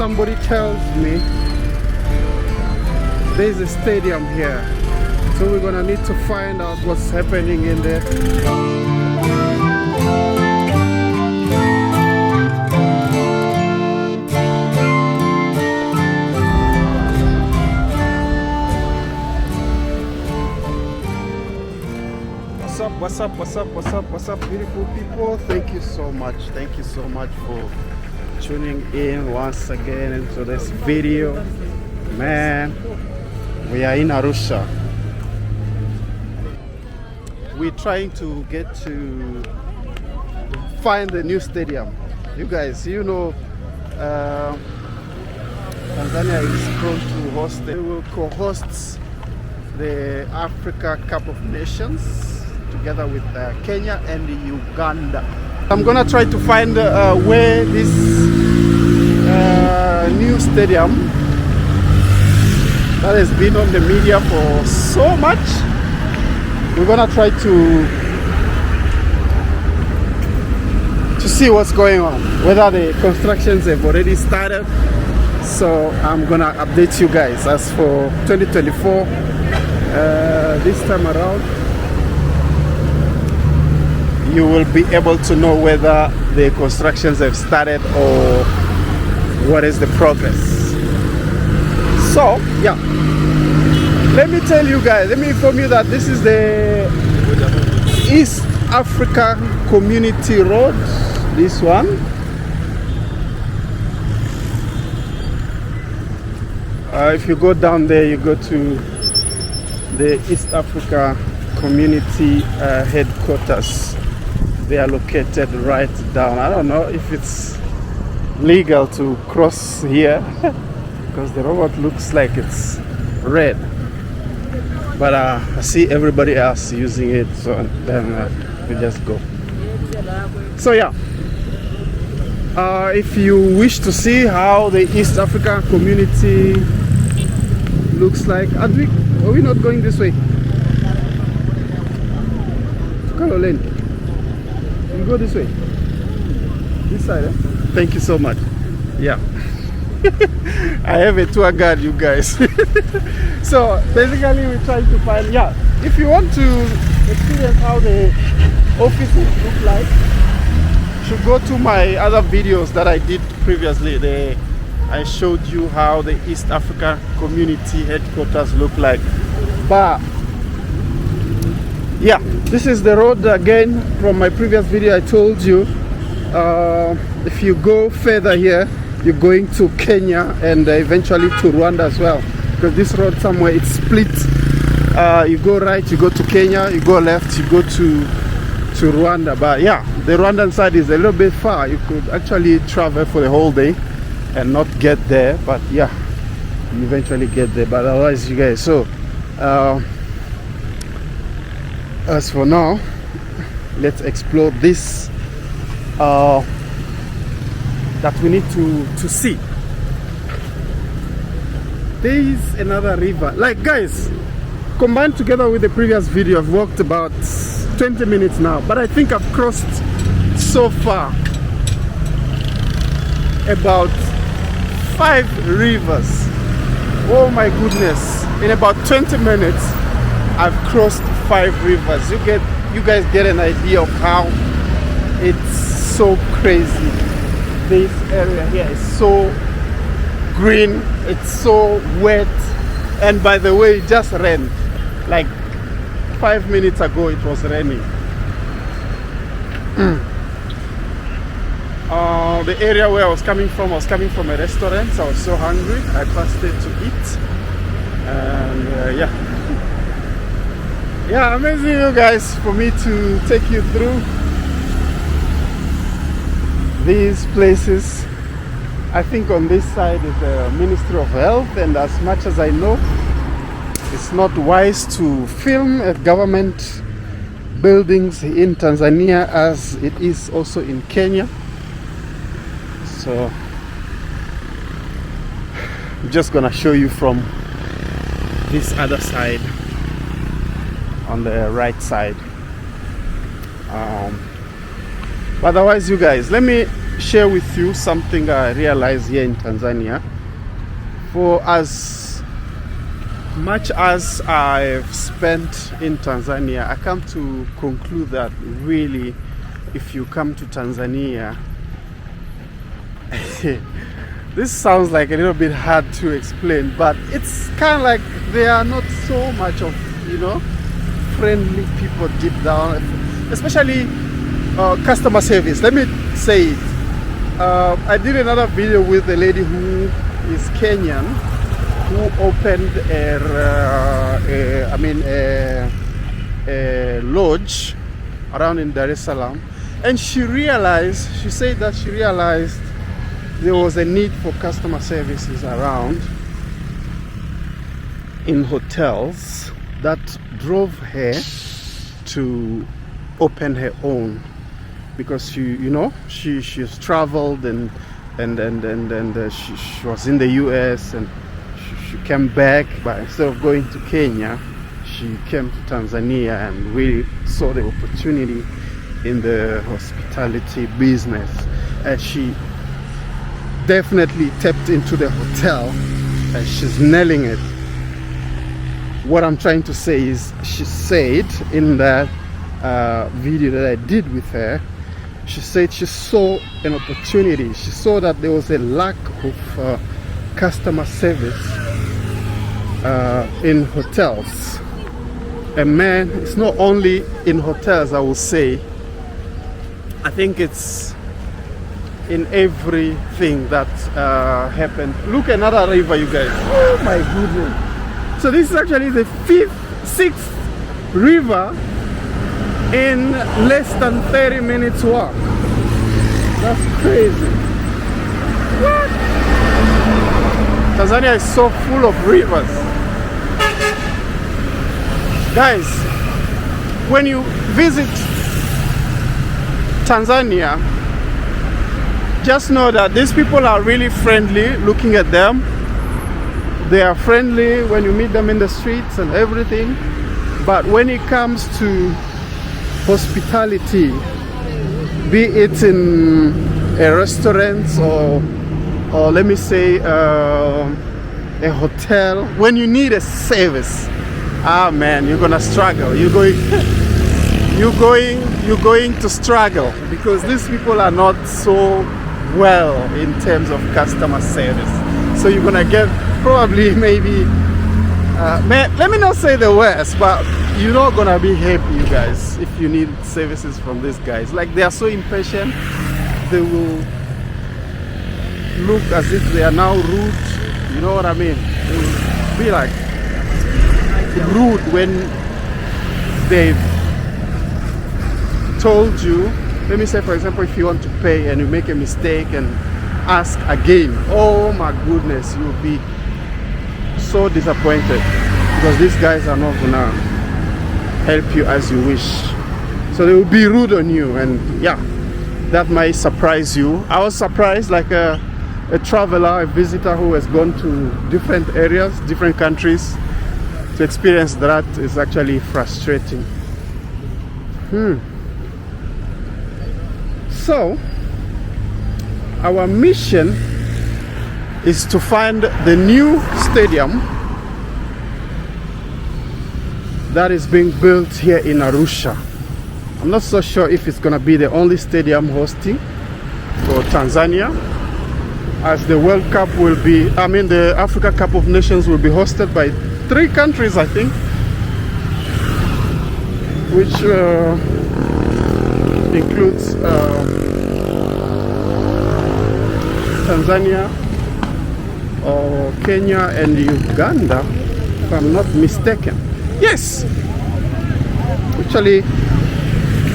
somebody tells me there's a stadium here, so we're gonna need to find out what's happening in there. What's up, beautiful people? Thank you so much for tuning in once again into this video. Man, we are in Arusha. We're trying to get to find the new stadium. You guys, you know, Tanzania is prone to host. They will co-host the Africa Cup of Nations together with Kenya and Uganda. I'm gonna try to find where this new stadium that has been on the media for so much. We're gonna try to see what's going on, whether the constructions have already started. So I'm gonna update you guys. As for 2024, this time around, you will be able to know whether the constructions have started or what is the progress. So yeah, let me tell you guys, let me inform you that this is the East Africa Community Road, this one. If you go down there, you go to the East Africa Community headquarters. They are located right down. I don't know if it's legal to cross here because the robot looks like it's red, but I see everybody else using it, so then we just go. So yeah, if you wish to see how the East Africa community looks like, are we not going this way? Caroline, you go this way, this side, eh? Thank you so much. Yeah. I have a tour guide, you guys. So basically we're trying to find, yeah, if you want to experience how the offices look like, you should go to my other videos that I did previously. I showed you how the East Africa Community headquarters look like. But yeah, this is the road again from my previous video. I told you if you go further here, you're going to Kenya and eventually to Rwanda as well, because this road somewhere it's split. You go right, you go to Kenya, you go left, you go to Rwanda. But yeah, the Rwandan side is a little bit far. You could actually travel for the whole day and not get there, but yeah, you eventually get there. But otherwise, you guys, so as for now, let's explore this that we need to see. There is another river. Like guys, combined together with the previous video, I've walked about 20 minutes now, but I think I've crossed so far about 5 rivers. Oh my goodness, in about 20 minutes I've crossed 5 rivers. You guys get an idea of how it's so crazy. This area here is so green, it's so wet, and by the way, it just rained. Like 5 minutes ago it was raining. The area where I was coming from a restaurant, so I was so hungry. I passed it to eat, and yeah, amazing, you guys, for me to take you through these places. I think on this side is the Ministry of Health, and as much as I know, it's not wise to film at government buildings in Tanzania as it is also in Kenya. So I'm just gonna show you from this other side, on the right side. But otherwise, you guys, let me share with you something I realized here in Tanzania. For as much as I've spent in Tanzania, I come to conclude that really, if you come to Tanzania, this sounds like a little bit hard to explain, but it's kind of like there are not so much of, friendly people deep down, especially customer service. Let me say it. I did another video with a lady who is Kenyan, who opened a lodge around in Dar es Salaam, and she said that she realized there was a need for customer services around in hotels. That drove her to open her own, because she's traveled and she was in the US, and she came back, but instead of going to Kenya, she came to Tanzania and really saw the opportunity in the hospitality business, and she definitely tapped into the hotel, and she's nailing it. What I'm trying to say is, she said in that video that I did with her, she said she saw an opportunity. She saw that there was a lack of customer service in hotels. And man, it's not only in hotels, I will say. I think it's in everything that happened. Look, another river, you guys. Oh my goodness. So this is actually the sixth river in less than 30 minutes walk. That's crazy. What? Tanzania is so full of rivers. Guys, when you visit Tanzania, just know that these people are really friendly. Looking at them, they are friendly when you meet them in the streets and everything. But when it comes to hospitality, be it in a restaurant or let me say a hotel, when you need a service, man, you're gonna struggle. You're going to struggle, because these people are not so well in terms of customer service. So you're gonna get probably maybe let me not say the worst, but you're not gonna be happy, you guys, if you need services from these guys. Like, they are so impatient, they will look as if they are now rude. You know what I mean? They will be like rude when they've told you. Let me say, for example, if you want to pay and you make a mistake and ask again, oh my goodness, you'll be so disappointed, because these guys are not gonna help you as you wish. So they will be rude on you, and yeah, that might surprise you. I was surprised, like a traveler, a visitor who has gone to different areas, different countries, to experience that is actually frustrating. So our mission is to find the new stadium that is being built here in Arusha. I'm not so sure if it's gonna be the only stadium hosting for Tanzania, as the World Cup will be, the Africa Cup of Nations will be hosted by 3 countries, I think, which includes Tanzania, or Kenya and Uganda, if I'm not mistaken. Yes! Actually,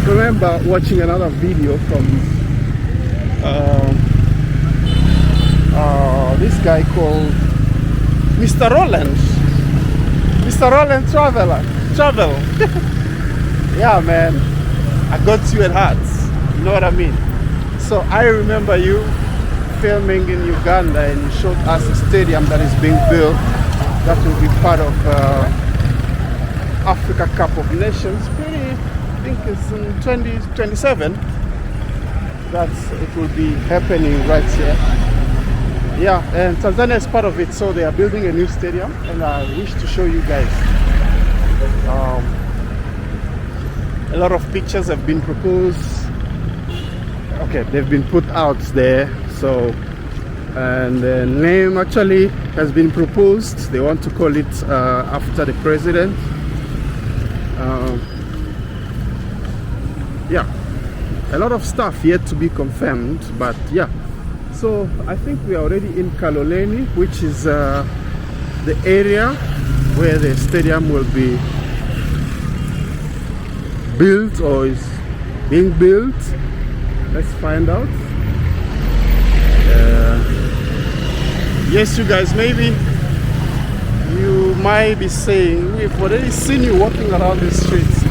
remember watching another video from this guy called Mr. Roland. Mr. Roland Travel. Yeah, man, I got you at heart. You know what I mean? So I remember you filming in Uganda, and you showed us a stadium that is being built that will be part of Africa Cup of Nations. I think it's in 2027. it will be happening right here. Yeah, and Tanzania is part of it, so they are building a new stadium, and I wish to show you guys. A lot of pictures have been proposed. Okay, they've been put out there. So, and the name actually has been proposed. They want to call it after the president. Yeah, a lot of stuff yet to be confirmed, but yeah. So I think we are already in Kaloleni, which is the area where the stadium will be built or is being built. Let's find out. Yes, you guys, maybe you might be saying, we've already seen you walking around the streets.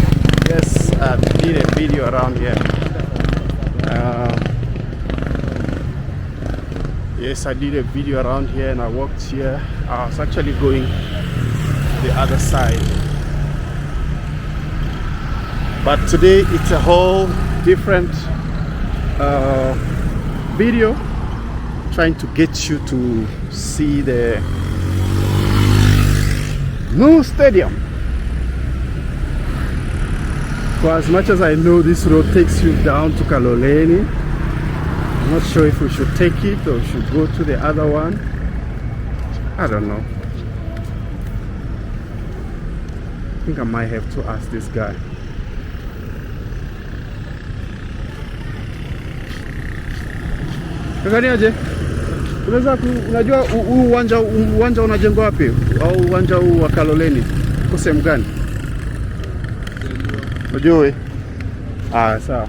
Yes, I did a video around here. Yes, I did a video around here and I walked here. I was actually going the other side. But today it's a whole different video, trying to get you to see the new stadium. For as much as I know, this road takes you down to Kaloleni. I'm not sure if we should take it or should go to the other one. I don't know. I think I might have to ask this guy. Kakaniaje? Unajua huu uwanja unajengwa wapi? Au uwanja huu wa Kaloleni uko sehemu gani? Unajua? Ah, sawa.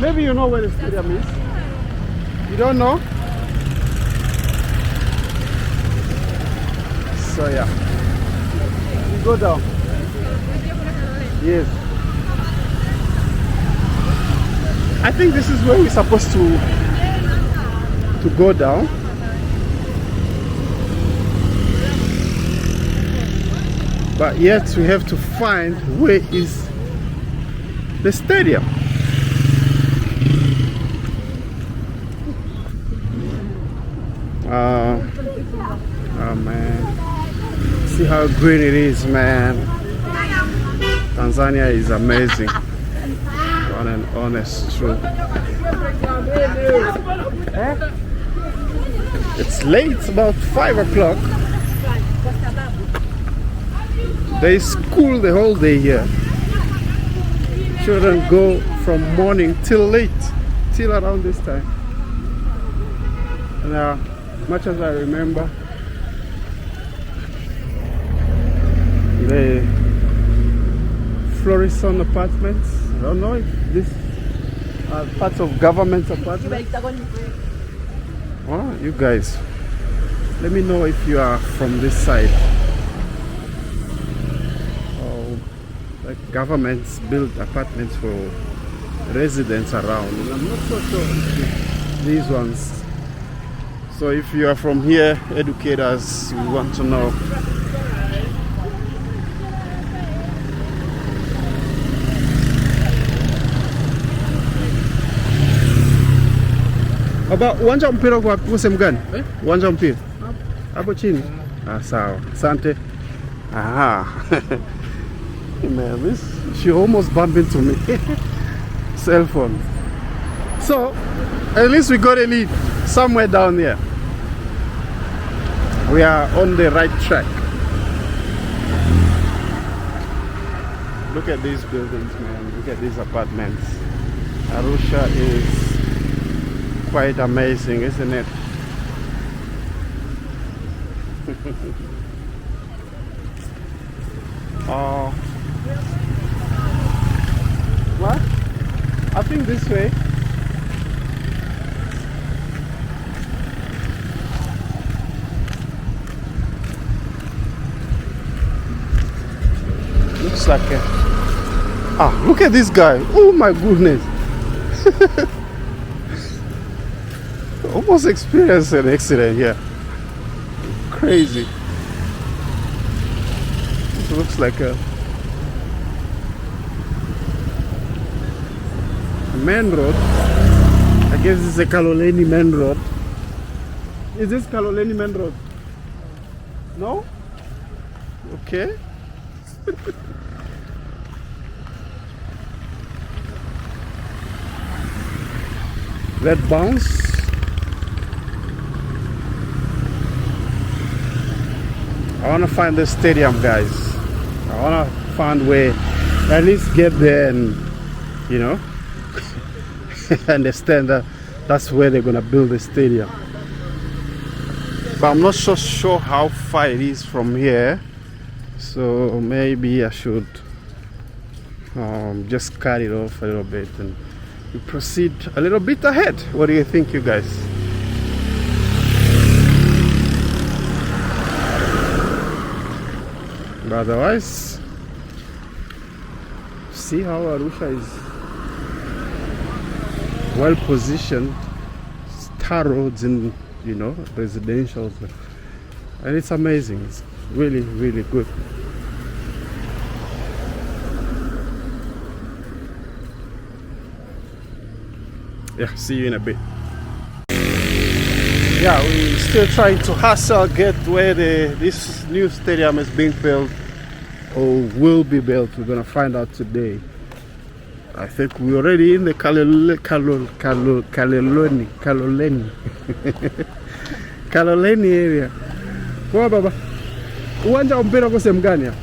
Maybe you know where the stadium is. You don't know? So yeah. You go down. Yes. I think this is where we're supposed to go down. But yet we have to find where is the stadium. Oh man, see how green it is, man. Tanzania is amazing. On an honest truth. It's late, it's about 5 o'clock. There is school the whole day here. Children go from morning till late, till around this time. And much as I remember, the Florison apartments, I don't know if this are parts of government apartments. Oh, you guys, let me know if you are from this side. Oh, like governments build apartments for residents around. And I'm not so sure if these ones. So if you are from here, educators, you want to know. About uwanja mpira kwa sehemu gani? Uwanja mpira? Hapo chini. Ah, sawa. Asante. Aha. Man, this she almost bumped into me. Cell phone. So, at least we got a lead somewhere down there. We are on the right track. Look at these buildings, man. Look at these apartments. Arusha is quite amazing, isn't it? What? I think this way. Looks like a... Ah, look at this guy. Oh my goodness. Almost experienced an accident here. Crazy. It looks like a... Main road. I guess this is a Kaloleni main road. Is this Kaloleni main road? No? Okay. Red bounce. I want to find the stadium, guys. I want to find where at least get there and, you know, understand that that's where they're gonna build the stadium. But I'm not so sure how far it is from here, so maybe I should just cut it off a little bit and we proceed a little bit ahead. What do you think, you guys? But otherwise, see how Arusha is well positioned, star roads and, you know, residential, and it's amazing. It's really, really good. Yeah, see you in a bit. Yeah, we're still trying to hustle get where this new stadium is being built or will be built. We're gonna find out today. I think we're already in the Kaloleni Kaloleni area. Kwa baba, uwanja wa mpira uko sehemu gani hapa?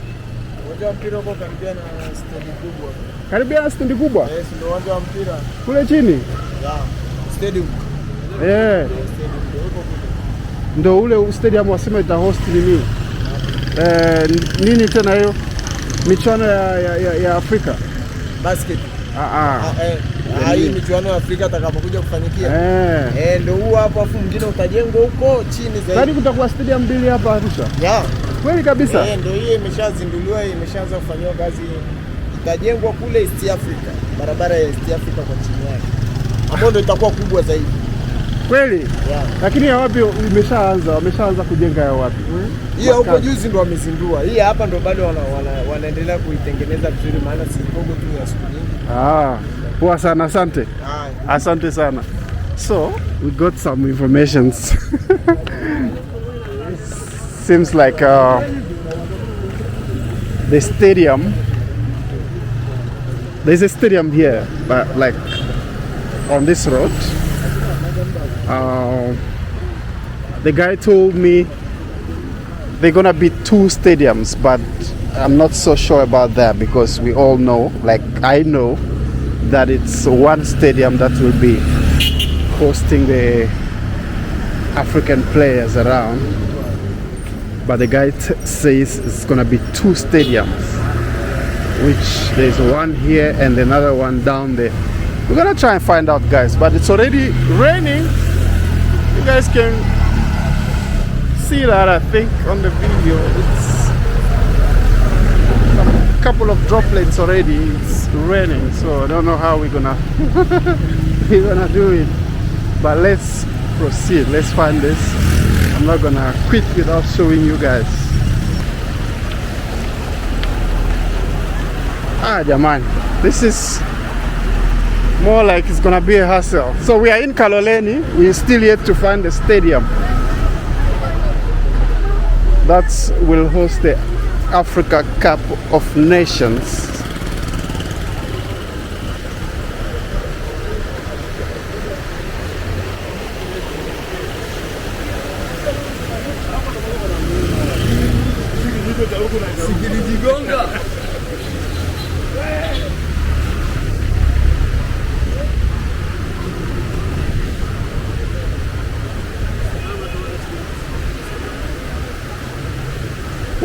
Uwanja wa mpira uko karibia na stendi kubwa. Karibia na stendi kubwa? Yes, ndio uwanja wa mpira. Kule chini? Yeah, stadium. Yeah. Ndio ule stadium wasema ita host nini? Nini tena hiyo? Michuano ya Afrika. Basket. Hii michuano ya Afrika atakapokuja kufanyikia. Ndio huo hapo, afu mwingine utajengwa huko chini zaidi. Bali kutakuwa stadium mbili hapa Arusha. Yeah. Kweli kabisa. Ndio hiyo imeshazinduliwa, imeshaanza kufanywa kazi. Itajengwa kule East Africa, barabara ya East Africa kwa chini yake. Hapo ndio itakuwa kubwa zaidi. Kweli? Yeah. Lakini ya wapi wameshaanza kujenga ya wapi? Hiyo huko juzi ndo wamezindua. Hii hapa ndo bado wanaendelea kuitengeneza vizuri, maana si kidogo tu ya siku nyingi. Poa sana, asante. Asante sana. So, we got some information. Seems like the stadium, there's a stadium here, but like on this road. The guy told me they're gonna be 2 stadiums, but I'm not so sure about that because we all know, like I know, that it's one stadium that will be hosting the African players around. But the guy says it's gonna be 2 stadiums, which there's one here and another one down there. We're gonna try and find out, guys, but it's already raining. You guys can see that, I think, on the video. It's a couple of droplets already. It's raining, so I don't know how we're gonna do it. But let's proceed. Let's find this. I'm not gonna quit without showing you guys. Jamani, this is more like it's gonna be a hassle. So we are in Kaloleni. We're still yet to find the stadium that will host the Africa Cup of Nations.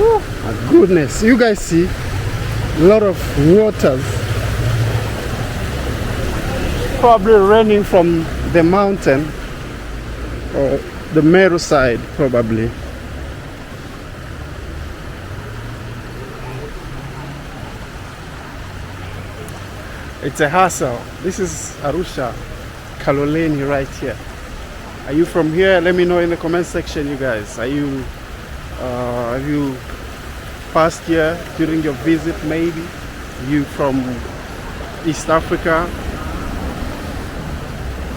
Oh my goodness, you guys see a lot of waters, probably raining from the mountain or the Meru side probably. It's a hassle. This is Arusha, Kaloleni right here. Are you from here? Let me know in the comment section, you guys. Are you have you passed here during your visit? Maybe you from East Africa,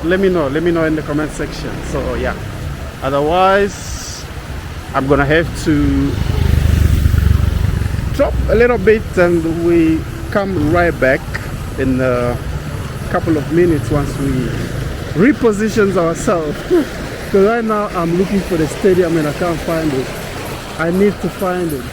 let me know in the comment section. So yeah, otherwise I'm gonna have to drop a little bit and we come right back in a couple of minutes once we reposition ourselves. Because right now I'm looking for the stadium and I can't find it. I need to find it.